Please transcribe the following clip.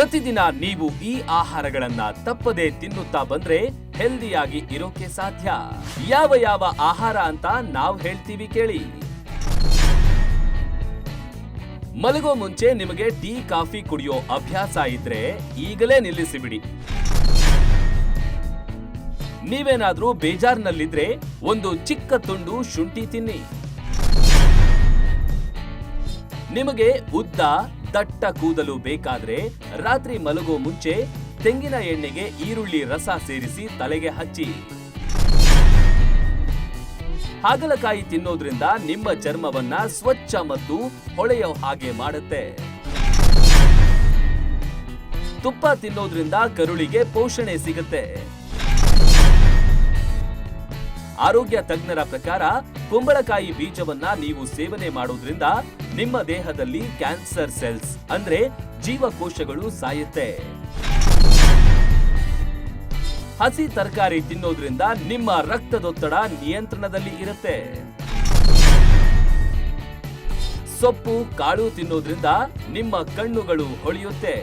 ಪ್ರತಿದಿನ ನೀವು ಈ ಆಹಾರಗಳನ್ನ ತಪ್ಪದೆ ತಿನ್ನುತ್ತಾ ಬಂದ್ರೆ ಹೆಲ್ದಿಯಾಗಿ ಇರೋಕೆ ಸಾಧ್ಯ. ಯಾವ ಯಾವ ಆಹಾರ ಅಂತ ನಾವು ಹೇಳ್ತೀವಿ ಕೇಳಿ. ಮಲಗೋ ಮುಂಚೆ ನಿಮಗೆ ಟೀ ಕಾಫಿ ಕುಡಿಯೋ ಅಭ್ಯಾಸ ಇದ್ರೆ ಈಗಲೇ ನಿಲ್ಲಿಸಿಬಿಡಿ. ನೀವೇನಾದ್ರೂ ಬೇಜಾರ್ನಲ್ಲಿದ್ರೆ ಒಂದು ಚಿಕ್ಕ ತುಂಡು ಶುಂಠಿ ತಿನ್ನಿ. ನಿಮಗೆ ಉದ್ದ ದಟ್ಟ ಕೂದಲು ಬೇಕಾದ್ರೆ ರಾತ್ರಿ ಮಲಗೋ ಮುಂಚೆ ತೆಂಗಿನ ಎಣ್ಣೆಗೆ ಈರುಳ್ಳಿ ರಸ ಸೇರಿಸಿ ತಲೆಗೆ ಹಚ್ಚಿ. ಹಾಗಲಕಾಯಿ ತಿನ್ನೋದ್ರಿಂದ ನಿಮ್ಮ ಚರ್ಮವನ್ನ ಸ್ವಚ್ಛ ಮತ್ತು ಹೊಳೆಯೋ ಹಾಗೆ ಮಾಡುತ್ತೆ. ತುಪ್ಪ ತಿನ್ನೋದ್ರಿಂದ ಕರುಳಿಗೆ ಪೋಷಣೆ ಸಿಗುತ್ತೆ. ಆರೋಗ್ಯ ತಜ್ಞರ ಪ್ರಕಾರ ಕುಂಬಳಕಾಯಿ ಬೀಜವನ್ನ ನೀವು ಸೇವನೆ ಮಾಡೋದ್ರಿಂದ ನಿಮ್ಮ ದೇಹದಲ್ಲಿ ಕ್ಯಾನ್ಸರ್ ಸೆಲ್ಸ್ ಅಂದ್ರೆ ಜೀವಕೋಶಗಳು ಸಾಯುತ್ತೆ. ಹಸಿ ತರಕಾರಿ ತಿನ್ನೋದ್ರಿಂದ ನಿಮ್ಮ ರಕ್ತದೊತ್ತಡ ನಿಯಂತ್ರಣದಲ್ಲಿ ಇರುತ್ತೆ. ಸೊಪ್ಪು ಕಾಳು ತಿನ್ನೋದ್ರಿಂದ ನಿಮ್ಮ ಕಣ್ಣುಗಳು ಹೊಳೆಯುತ್ತೆ.